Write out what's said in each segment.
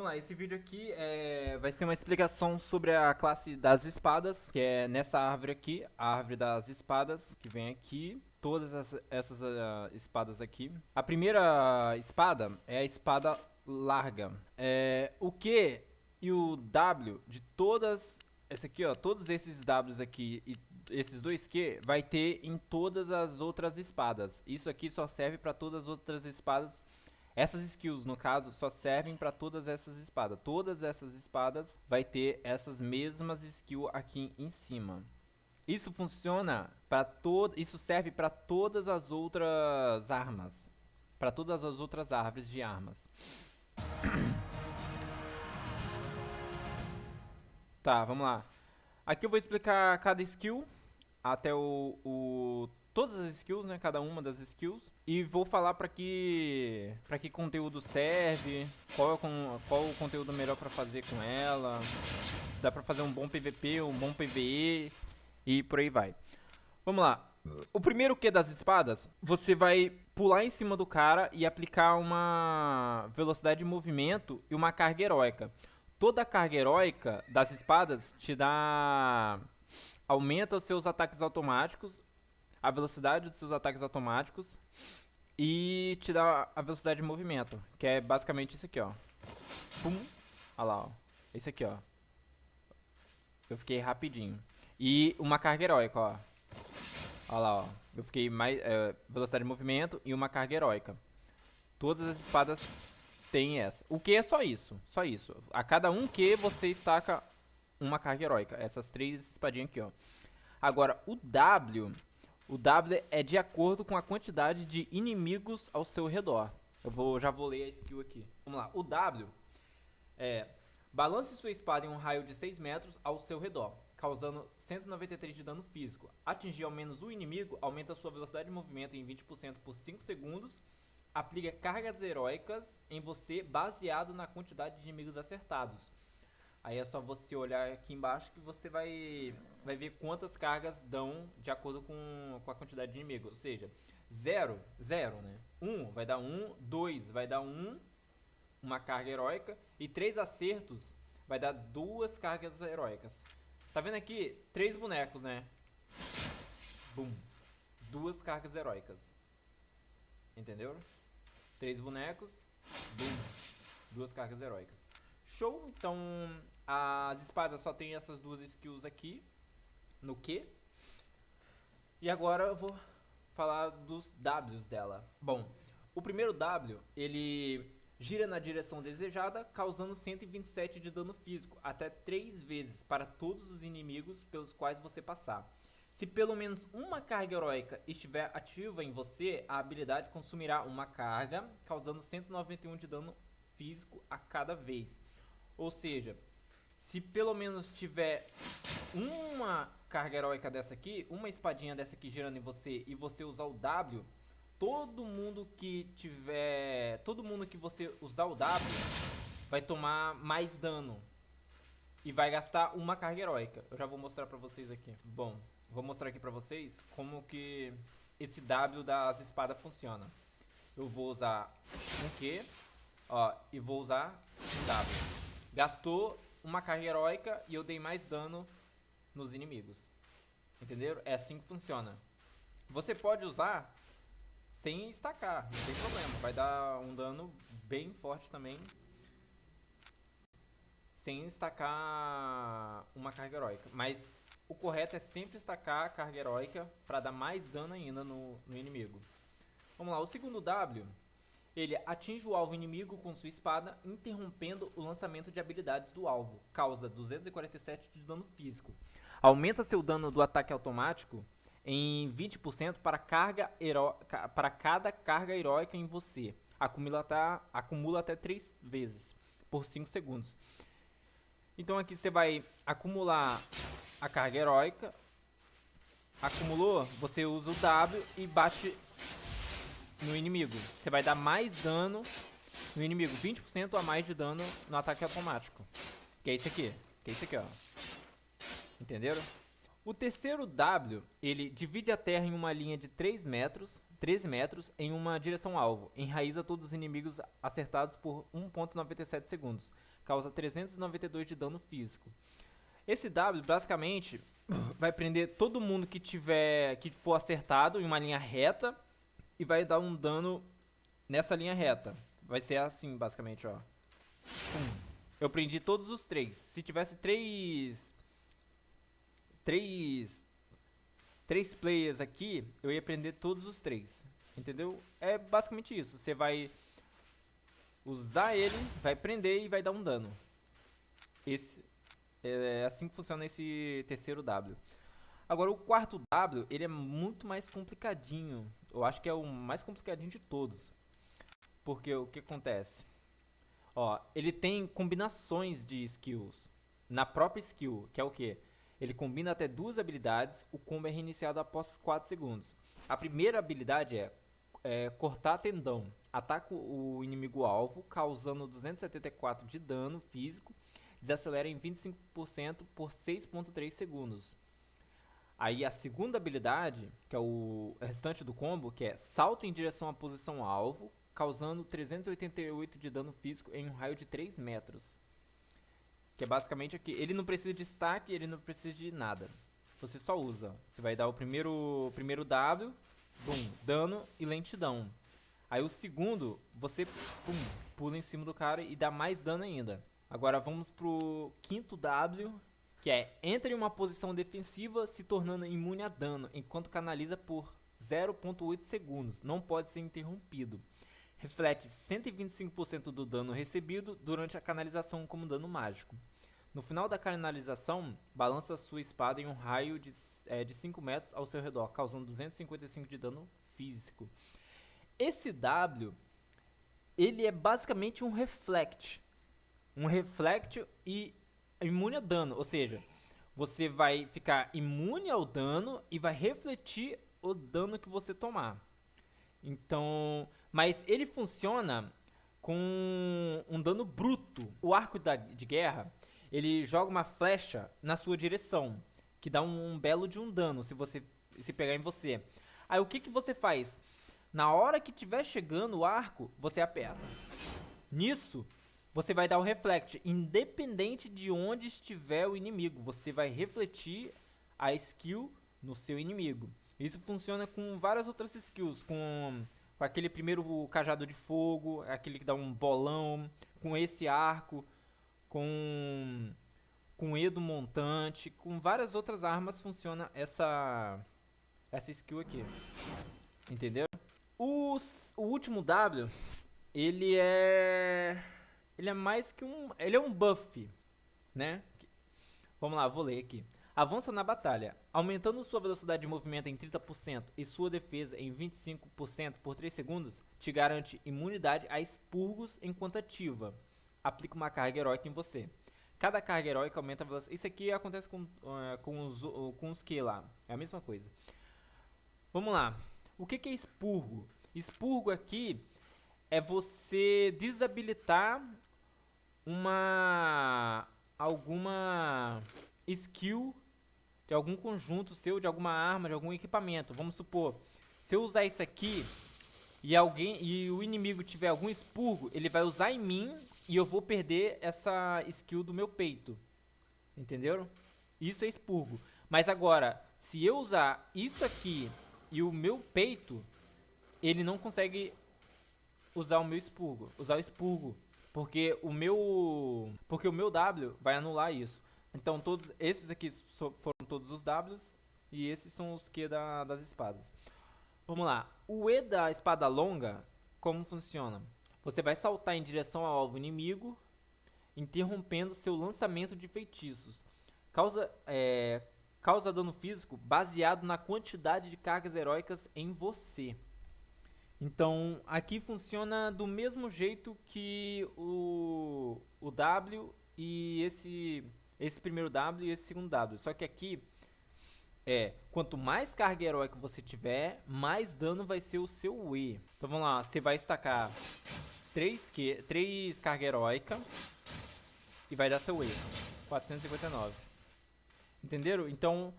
Vamos lá, esse vídeo aqui vai ser uma explicação sobre a classe das espadas, que é nessa árvore aqui, a árvore das espadas, que vem aqui, todas essas espadas aqui. A primeira espada é a espada larga. O Q e o W de todas, essa aqui ó, todos esses Ws aqui e esses dois Q vai ter em todas as outras espadas. Isso aqui só serve para todas as outras espadas. Essas skills, no caso, só servem para todas essas espadas. Todas essas espadas vai ter essas mesmas skills aqui em cima. Isso funciona para isso serve para todas as outras armas, para todas as outras árvores de armas. Tá, vamos lá. Aqui eu vou explicar cada skill até todas as skills, né, cada uma das skills, e vou falar para que conteúdo serve, qual o conteúdo melhor para fazer com ela, se dá para fazer um bom PVP, um bom PVE e por aí vai. Vamos lá. O primeiro Q das espadas, você vai pular em cima do cara e aplicar uma velocidade de movimento e uma carga heróica. Toda a carga heróica das espadas te dá aumenta os seus ataques automáticos, a velocidade dos seus ataques automáticos e te dá a velocidade de movimento, que é basicamente isso aqui, ó. Pum. Olha lá, ó. Esse aqui, ó. Eu fiquei rapidinho. E uma carga heróica, ó. Olha lá, ó. Eu fiquei mais velocidade de movimento e uma carga heróica. Todas as espadas têm essa. O Q é só isso, só isso. A cada um Q você estaca uma carga heróica. Essas três espadinhas aqui, ó. Agora, o W é de acordo com a quantidade de inimigos ao seu redor. Já vou ler a skill aqui. Vamos lá. O W é: balance sua espada em um raio de 6 metros ao seu redor, causando 193 de dano físico. Atingir ao menos um inimigo, aumenta sua velocidade de movimento em 20% por 5 segundos. Aplica cargas heróicas em você baseado na quantidade de inimigos acertados. Aí é só você olhar aqui embaixo que você vai ver quantas cargas dão de acordo com a quantidade de inimigo. Ou seja, 0, né? 1 vai dar 1, 2 vai dar 1, uma carga heróica, e 3 acertos vai dar 2 cargas heróicas. Tá vendo aqui? 3 bonecos, né? Bum. 2 cargas heróicas. Entendeu? 3 bonecos, bum. 2 cargas heróicas. Show, então as espadas só tem essas duas skills aqui no Q. E agora eu vou falar dos Ws dela. Bom, o primeiro W, ele gira na direção desejada, causando 127 de dano físico, até 3 vezes para todos os inimigos pelos quais você passar. Se pelo menos uma carga heróica estiver ativa em você, a habilidade consumirá uma carga, causando 191 de dano físico a cada vez. Ou seja, se pelo menos tiver uma carga heróica dessa aqui, uma espadinha dessa aqui girando em você e você usar o W, todo mundo que você usar o W vai tomar mais dano e vai gastar uma carga heróica. Eu já vou mostrar pra vocês aqui. Bom, vou mostrar aqui pra vocês como que esse W das espadas funciona. Eu vou usar um Q, ó, e vou usar um W. Gastou uma carga heróica e eu dei mais dano nos inimigos. Entenderam? É assim que funciona. Você pode usar sem estacar, não tem problema. Vai dar um dano bem forte também, sem estacar uma carga heróica. Mas o correto é sempre estacar a carga heróica para dar mais dano ainda no inimigo. Vamos lá, o segundo W, ele atinge o alvo inimigo com sua espada, interrompendo o lançamento de habilidades do alvo. Causa 247 de dano físico. Aumenta seu dano do ataque automático em 20% para cada carga heróica em você. Acumula até 3 vezes por 5 segundos. Então aqui você vai acumular a carga heróica. Acumulou, você usa o W e bate no inimigo. Você vai dar mais dano no inimigo, 20% a mais de dano no ataque automático. Que é esse aqui, ó. Entenderam? O terceiro W, ele divide a terra em uma linha de 3 metros, 13 metros em uma direção alvo. Enraiza todos os inimigos acertados por 1,97 segundos. Causa 392 de dano físico. Esse W basicamente vai prender todo mundo que for acertado em uma linha reta e vai dar um dano nessa linha reta. Vai ser assim, basicamente, ó. Eu prendi todos os 3. Se tivesse 3 players aqui, eu ia prender todos os 3. Entendeu? É basicamente isso. Você vai usar ele, vai prender e vai dar um dano. É assim que funciona esse terceiro W. Agora o quarto W, ele é muito mais complicadinho. Eu acho que é o mais complicadinho de todos. Porque o que acontece? Ó, ele tem combinações de skills na própria skill, que é o que? Ele combina até 2 habilidades, o combo é reiniciado após 4 segundos. A primeira habilidade é cortar tendão. Ataca o inimigo alvo, causando 274 de dano físico, desacelera em 25% por 6.3 segundos. Aí a segunda habilidade, que é o restante do combo, que é salto em direção à posição alvo, causando 388 de dano físico em um raio de 3 metros. Que é basicamente aqui. Ele não precisa de stack, ele não precisa de nada. Você só usa. Você vai dar o primeiro W, boom, dano e lentidão. Aí o segundo, você pula em cima do cara e dá mais dano ainda. Agora vamos pro quinto W, que é entra em uma posição defensiva, se tornando imune a dano, enquanto canaliza por 0.8 segundos. Não pode ser interrompido. Reflete 125% do dano recebido durante a canalização como dano mágico. No final da canalização, balança sua espada em um raio de 5 metros ao seu redor, causando 255 de dano físico. Esse W, ele é basicamente um reflect. Um reflect e imune a dano, ou seja, você vai ficar imune ao dano e vai refletir o dano que você tomar. Então, mas ele funciona com um dano bruto. O arco de guerra, ele joga uma flecha na sua direção, que dá um belo de um dano se pegar em você. Aí o que você faz? Na hora que estiver chegando o arco, você aperta. Nisso, você vai dar o reflect, independente de onde estiver o inimigo. Você vai refletir a skill no seu inimigo. Isso funciona com várias outras skills, com aquele primeiro cajado de fogo, aquele que dá um bolão, com esse arco, com Edo montante, com várias outras armas funciona essa skill aqui. Entendeu? O último W, ele é mais que ele é um buff, né? Vamos lá, vou ler aqui. Avança na batalha, aumentando sua velocidade de movimento em 30% e sua defesa em 25% por 3 segundos, te garante imunidade a expurgos enquanto ativa. Aplica uma carga heróica em você. Cada carga heróica aumenta a velocidade. Isso aqui acontece com os Q lá, é a mesma coisa. Vamos lá, o que é expurgo? Expurgo aqui é você desabilitar alguma skill de algum conjunto seu, de alguma arma, de algum equipamento. Vamos supor, se eu usar isso aqui e o inimigo tiver algum expurgo, ele vai usar em mim e eu vou perder essa skill do meu peito. Entenderam? Isso é expurgo. Mas agora, se eu usar isso aqui e o meu peito, ele não consegue usar o expurgo, porque o meu W vai anular isso. Então todos esses aqui foram todos os Ws e esses são os Q das espadas. Vamos lá. O E da espada longa, como funciona? Você vai saltar em direção ao alvo inimigo, interrompendo seu lançamento de feitiços. Causa dano físico baseado na quantidade de cargas heróicas em você. Então, aqui funciona do mesmo jeito que o W e esse primeiro W e esse segundo W. Só que aqui, quanto mais carga heróica você tiver, mais dano vai ser o seu E. Então, vamos lá. Você vai estacar 3 carga heróica e vai dar seu E. 459. Entenderam? Então,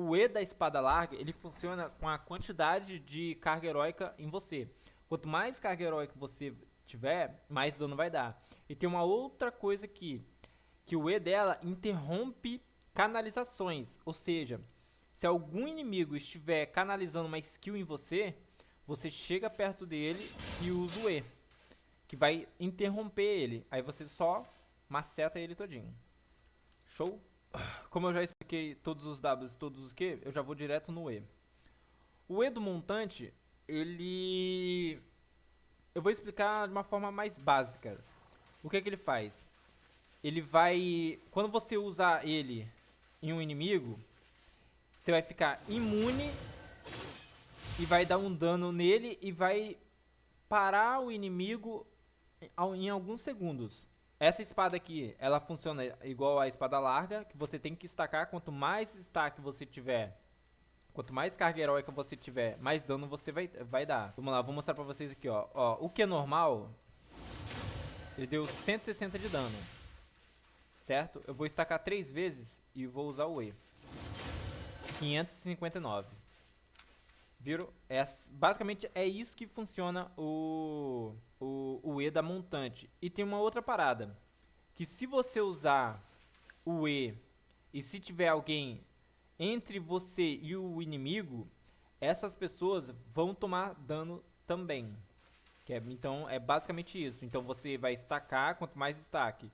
o E da espada larga, ele funciona com a quantidade de carga heróica em você. Quanto mais carga heróica você tiver, mais dano vai dar. E tem uma outra coisa aqui, que o E dela interrompe canalizações. Ou seja, se algum inimigo estiver canalizando uma skill em você, você chega perto dele e usa o E, que vai interromper ele. Aí você só maceta ele todinho. Show? Como eu já expliquei todos os Ws e todos os Q, eu já vou direto no E. O E do montante, ele... eu vou explicar de uma forma mais básica. O que ele faz? Ele vai... quando você usar ele em um inimigo, você vai ficar imune e vai dar um dano nele e vai parar o inimigo em alguns segundos. Essa espada aqui, ela funciona igual a espada larga, que você tem que estacar. Quanto mais destaque você tiver, quanto mais carga heróica você tiver, mais dano você vai dar. Vamos lá, vou mostrar pra vocês aqui, ó. O que é normal, ele deu 160 de dano, certo? Eu vou estacar 3 vezes e vou usar o E. 559. Viram? Basicamente é isso que funciona o E da montante. E tem uma outra parada, que se você usar o E e se tiver alguém entre você e o inimigo, essas pessoas vão tomar dano também. Então é basicamente isso. Então você vai estacar, quanto mais destaque,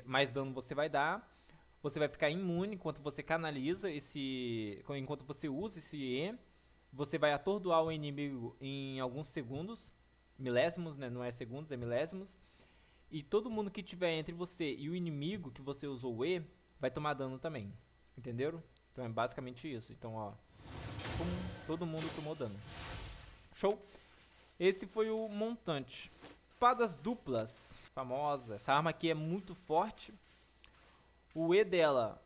mais dano você vai dar. Você vai ficar imune enquanto você canaliza enquanto você usa esse E. Você vai atordoar o inimigo em alguns segundos, milésimos, né? Não é segundos, é milésimos. E todo mundo que tiver entre você e o inimigo que você usou o E, vai tomar dano também. Entenderam? Então é basicamente isso. Então, ó, pum, todo mundo tomou dano. Show? Esse foi o montante. Espadas duplas, famosa. Essa arma aqui é muito forte. O E dela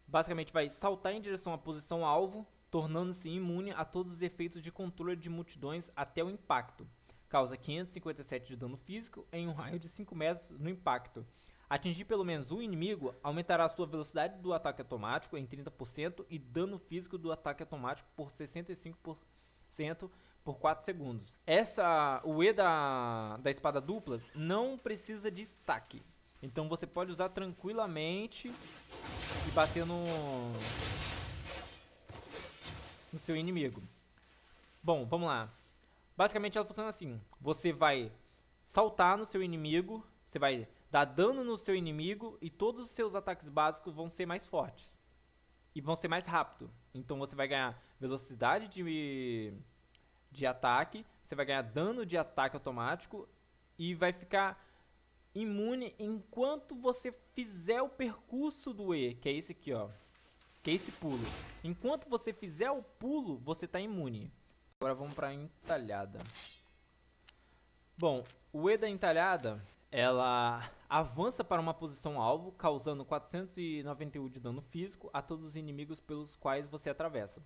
basicamente vai saltar em direção à posição alvo, tornando-se imune a todos os efeitos de controle de multidões até o impacto. Causa 557 de dano físico em um raio de 5 metros no impacto. Atingir pelo menos um inimigo aumentará a sua velocidade do ataque automático em 30% e dano físico do ataque automático por 65% por 4 segundos. O E da espada duplas não precisa de stack. Então você pode usar tranquilamente e bater no seu inimigo. Bom, vamos lá. Basicamente ela funciona assim. Você vai saltar no seu inimigo, você vai dar dano no seu inimigo e todos os seus ataques básicos vão ser mais fortes. E vão ser mais rápido. Então você vai ganhar velocidade de ataque, você vai ganhar dano de ataque automático e vai ficar imune enquanto você fizer o percurso do E, que é esse aqui, ó. Que é esse pulo. Enquanto você fizer o pulo, você tá imune. Agora vamos pra entalhada. Bom, o E da entalhada, ela avança para uma posição alvo, causando 491 de dano físico a todos os inimigos pelos quais você atravessa.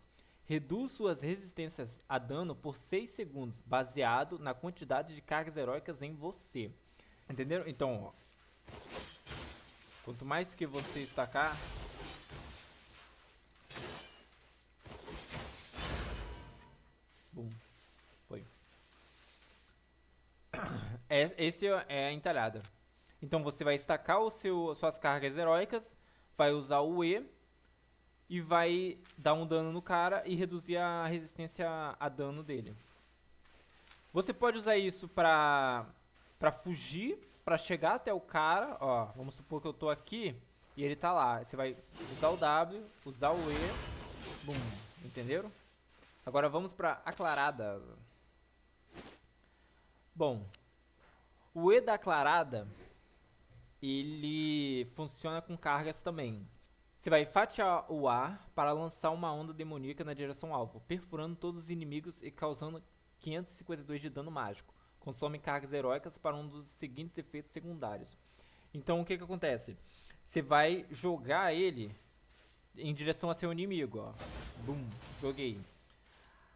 Reduz suas resistências a dano por 6 segundos, baseado na quantidade de cargas heróicas em você. Entenderam? Então, ó, quanto mais que você estacar, bum, foi. Esse é a entalhada. Então você vai estacar suas cargas heróicas, vai usar o E e vai dar um dano no cara e reduzir a resistência a dano dele. Você pode usar isso pra fugir, pra chegar até o cara, ó, vamos supor que eu tô aqui e ele tá lá. Você vai usar o W, usar o E, bum, entenderam? Agora vamos pra aclarada. Bom, o E da aclarada, ele funciona com cargas também. Você vai fatiar o ar para lançar uma onda demoníaca na direção alvo, perfurando todos os inimigos e causando 552 de dano mágico. Consome cargas heróicas para um dos seguintes efeitos secundários. Então o que acontece? Você vai jogar ele em direção a seu inimigo, ó. Bum, joguei.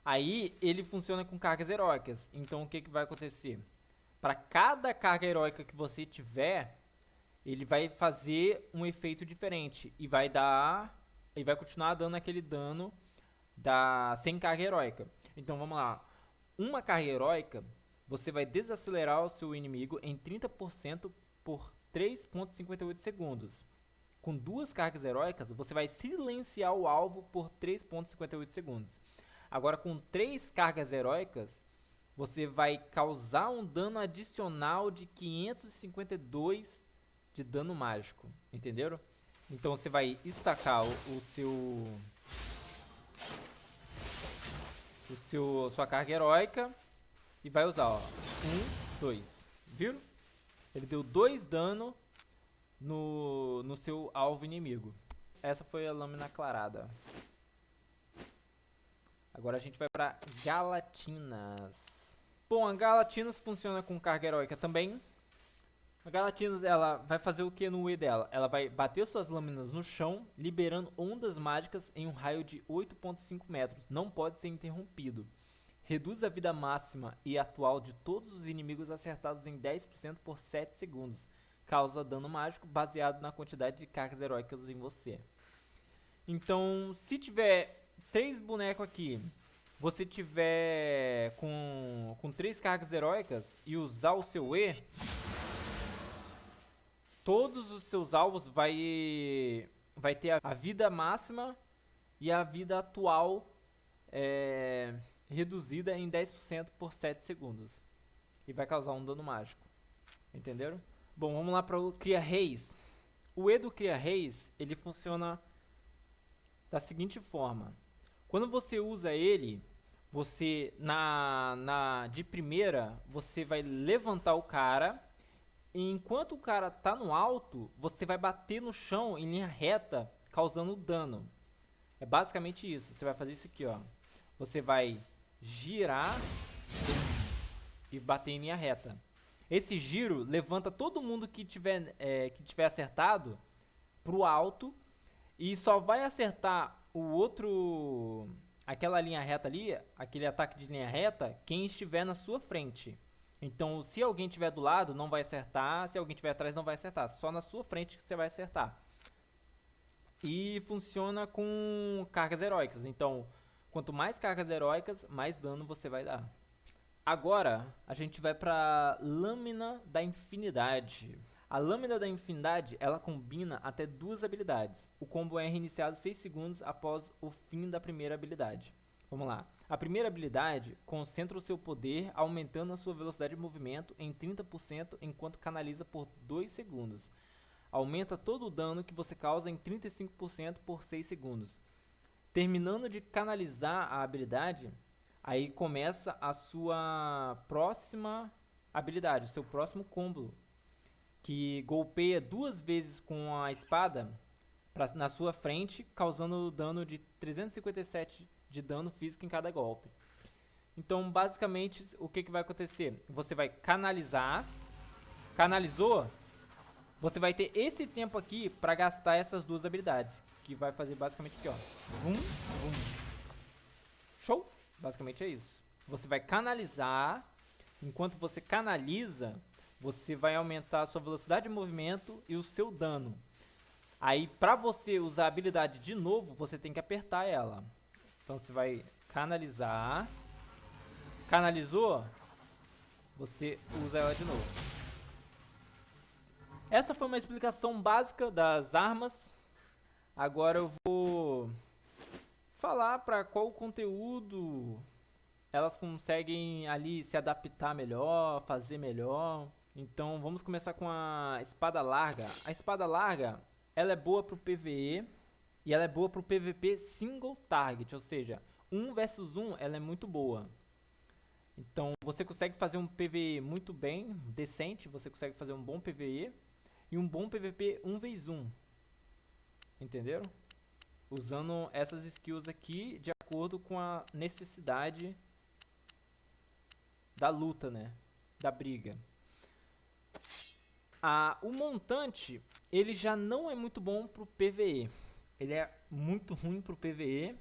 Aí ele funciona com cargas heróicas. Então o que vai acontecer? Para cada carga heróica que você tiver, ele vai fazer um efeito diferente e vai dar e vai continuar dando aquele dano sem carga heróica. Então vamos lá. Uma carga heróica, você vai desacelerar o seu inimigo em 30% por 3,58 segundos. Com duas cargas heróicas, você vai silenciar o alvo por 3,58 segundos. Agora, com 3 cargas heróicas, você vai causar um dano adicional de 552 de dano mágico. Entenderam? Então você vai estacar sua carga heróica e vai usar, ó, 1, 2. Viram? Ele deu 2 dano no seu alvo inimigo. Essa foi a lâmina aclarada. Agora a gente vai para Galatinas. Bom, a Galatinas funciona com carga heróica também. A Galatinas, ela vai fazer o que no E dela? Ela vai bater suas lâminas no chão, liberando ondas mágicas em um raio de 8,5 metros. Não pode ser interrompido. Reduz a vida máxima e atual de todos os inimigos acertados em 10% por 7 segundos. Causa dano mágico baseado na quantidade de cargas heróicas em você. Então, se tiver 3 bonecos aqui, você tiver com 3 cargas heróicas e usar o seu E, todos os seus alvos vai ter a vida máxima e a vida atual reduzida em 10% por 7 segundos. E vai causar um dano mágico. Entenderam? Bom, vamos lá para o Cria Reis. O E do Cria Reis, ele funciona da seguinte forma. Quando você usa ele, você de primeira, você vai levantar o cara. E enquanto o cara tá no alto, você vai bater no chão em linha reta, causando dano. É basicamente isso. Você vai fazer isso aqui, ó. Você vai girar e bater em linha reta. Esse giro levanta todo mundo que tiver acertado pro alto e só vai acertar o outro, aquela linha reta ali, aquele ataque de linha reta, quem estiver na sua frente. Então, se alguém estiver do lado, não vai acertar. Se alguém estiver atrás, não vai acertar. Só na sua frente que você vai acertar. E funciona com cargas heróicas. Então, quanto mais cargas heróicas, mais dano você vai dar. Agora, a gente vai para Lâmina da Infinidade. A Lâmina da Infinidade, ela combina até 2 habilidades. O combo é reiniciado 6 segundos após o fim da primeira habilidade. Vamos lá. A primeira habilidade concentra o seu poder, aumentando a sua velocidade de movimento em 30% enquanto canaliza por 2 segundos. Aumenta todo o dano que você causa em 35% por 6 segundos. Terminando de canalizar a habilidade, aí começa a sua próxima habilidade, o seu próximo combo, que golpeia 2 vezes com a espada na sua frente, causando dano de 357 de dano físico em cada golpe. Então, basicamente, o que vai acontecer? Você vai canalizar. Canalizou, você vai ter esse tempo aqui para gastar essas 2 habilidades, que vai fazer basicamente isso aqui, ó. Vum, vum. Show? Basicamente é isso. Você vai canalizar. Enquanto você canaliza, você vai aumentar a sua velocidade de movimento e o seu dano. Aí, para você usar a habilidade de novo, você tem que apertar ela. Então, você vai canalizar. Canalizou, você usa ela de novo. Essa foi uma explicação básica das armas. Agora eu vou falar para qual conteúdo elas conseguem ali se adaptar melhor, fazer melhor. Então vamos começar com a espada larga. A espada larga, ela é boa pro PvE e ela é boa pro PvP single target, ou seja, 1 versus 1 ela é muito boa. Então você consegue fazer um PvE muito bem, decente, você consegue fazer um bom PvE e um bom PvP 1 vs 1. Entenderam? Usando essas skills aqui de acordo com a necessidade da luta, né? Da briga. O montante, ele já não é muito bom pro PvE. Ele é muito ruim pro PvE,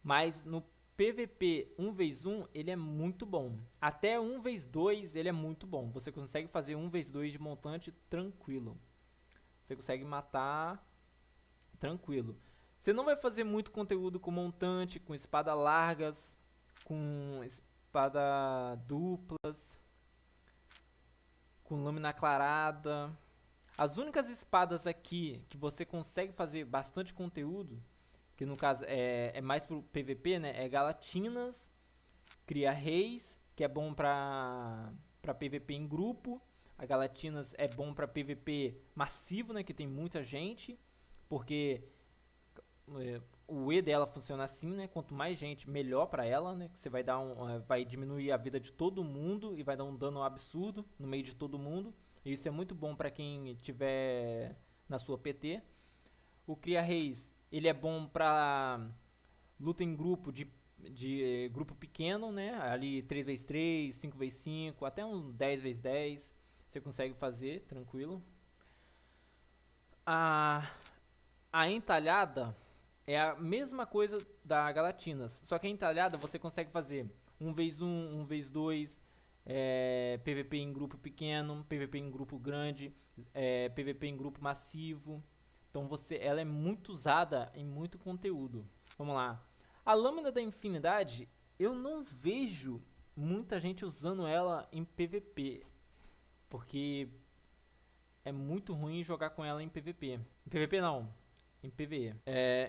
mas no PvP 1 vs 1 ele é muito bom. Até 1 vs 2 ele é muito bom. Você consegue fazer 1 vs 2 de montante tranquilo. Você consegue matar tranquilo. Você não vai fazer muito conteúdo com montante, com espada largas, com espada duplas, com lâmina aclarada. As únicas espadas aqui que você consegue fazer bastante conteúdo, que no caso é mais pro PVP, né? É Galatinas, Cria Reis, que é bom pra PVP em grupo. A Galatinas é bom pra PVP massivo, né? Que tem muita gente. Porque o E dela funciona assim, né? Quanto mais gente, melhor pra ela, né? Que você vai diminuir a vida de todo mundo e vai dar um dano absurdo no meio de todo mundo. E isso é muito bom pra quem tiver na sua PT. O Cria Reis, ele é bom pra luta em grupo de grupo pequeno, né? Ali 3x3, 5x5, até um 10x10. Você consegue fazer, tranquilo. A entalhada é a mesma coisa da Galatinas, só que a entalhada você consegue fazer 1x1, 1x2, PVP em grupo pequeno, PVP em grupo grande, PVP em grupo massivo. Então ela é muito usada em muito conteúdo. Vamos lá. A lâmina da infinidade, eu não vejo muita gente usando ela em PVP, porque é muito ruim jogar com ela em PVP. Em PVP não, em PvE.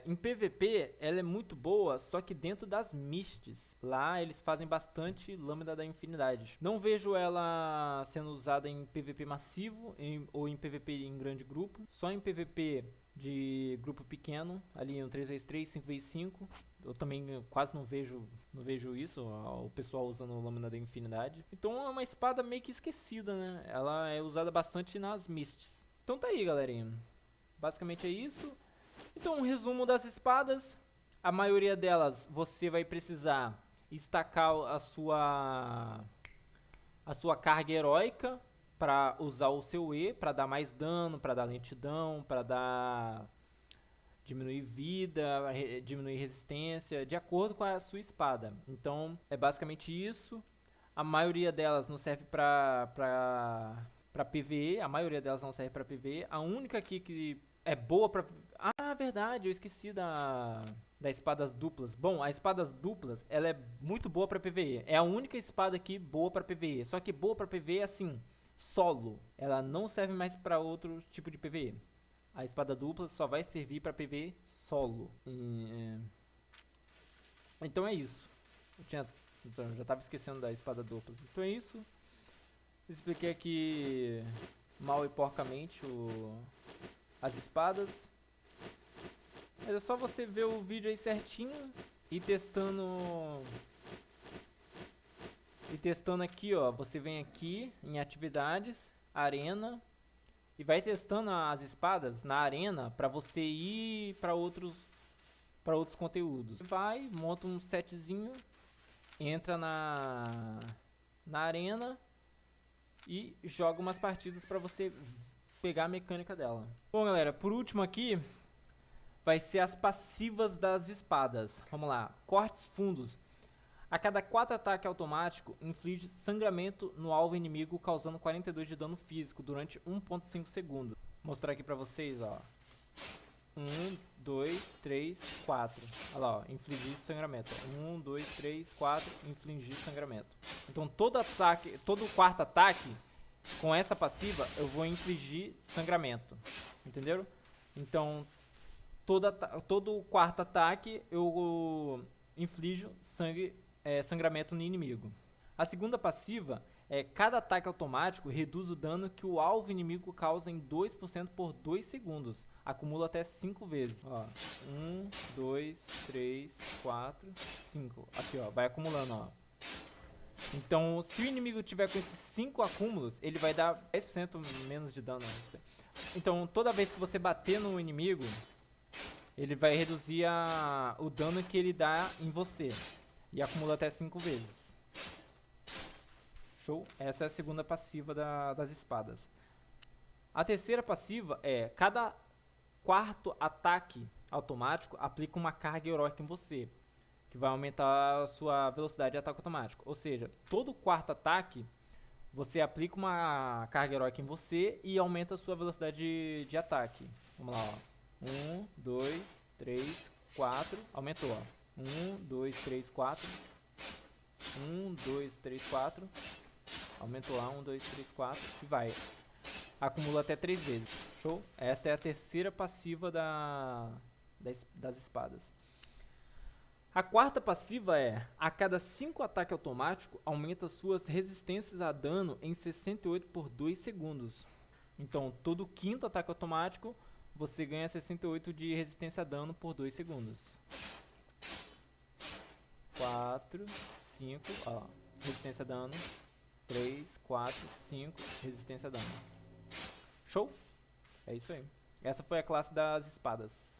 Em PVP ela é muito boa, só que dentro das mists. Lá eles fazem bastante lâmina da infinidade. Não vejo ela sendo usada em PVP massivo ou em PVP em grande grupo. Só em PVP de grupo pequeno, ali um 3x3, 5x5. Eu também quase não vejo isso, o pessoal usando lâmina da infinidade. Então é uma espada meio que esquecida, né? Ela é usada bastante nas mists. Então tá aí, galerinha. Basicamente é isso. Então, um resumo das espadas. A maioria delas você vai precisar estacar a sua carga heróica para usar o seu E, para dar mais dano, para dar lentidão, para diminuir vida, diminuir resistência, de acordo com a sua espada. Então, é basicamente isso. A maioria delas não serve para PvE, a maioria delas não serve para PvE. A única aqui que é boa para... Ah, verdade, eu esqueci das espadas duplas. Bom, a espadas duplas, ela é muito boa para PvE. É a única espada aqui boa para PvE. Só que boa para PvE assim, solo. Ela não serve mais para outro tipo de PvE. A espada dupla só vai servir para PvE solo. Então é isso. Eu já estava esquecendo da espada dupla. Então é isso. Expliquei aqui mal e porcamente as espadas. Mas é só você ver o vídeo aí certinho e testando. E testando aqui, ó. Você vem aqui em atividades, arena, e vai testando as espadas na arena para você ir para outros conteúdos. Vai, monta um setzinho, entra na arena e joga umas partidas para você pegar a mecânica dela. Bom, galera, por último aqui vai ser as passivas das espadas. Vamos lá. Cortes fundos. A cada 4 ataques automáticos, inflige sangramento no alvo inimigo, causando 42 de dano físico durante 1.5 segundos. Vou mostrar aqui pra vocês, ó. 1, 2, 3, 4. Olha lá, ó. Infligir sangramento. 1, 2, 3, 4. Infligir sangramento. Então todo quarto ataque, com essa passiva, eu vou infligir sangramento. Entenderam? Então, todo quarto ataque, eu inflijo sangramento no inimigo. A segunda passiva é cada ataque automático reduz o dano que o alvo inimigo causa em 2% por 2 segundos. Acumula até 5 vezes. Ó, 1, 2, 3, 4, 5. Aqui, ó, vai acumulando, ó. Então, se o inimigo tiver com esses 5 acúmulos, ele vai dar 10% menos de dano. Então, toda vez que você bater no inimigo, ele vai reduzir o dano que ele dá em você. E acumula até 5 vezes. Show? Essa é a segunda passiva das espadas. A terceira passiva é: cada quarto ataque automático aplica uma carga heróica em você, que vai aumentar a sua velocidade de ataque automático. Ou seja, todo quarto ataque você aplica uma carga heróica em você e aumenta a sua velocidade de ataque. Vamos lá, ó. 1, 2, 3, 4. Aumentou, ó. 1, 2, 3, 4. 1, 2, 3, 4. Aumentou lá, 1, 2, 3, 4. E vai. Acumula até 3 vezes. Show? Essa é a terceira passiva das espadas. A quarta passiva é: a cada 5 ataques automáticos, aumenta suas resistências a dano em 68 por 2 segundos. Então, todo quinto ataque automático, você ganha 68 de resistência a dano por 2 segundos. 4, 5, ó, resistência a dano. 3, 4, 5, resistência a dano. Show? É isso aí. Essa foi a classe das espadas.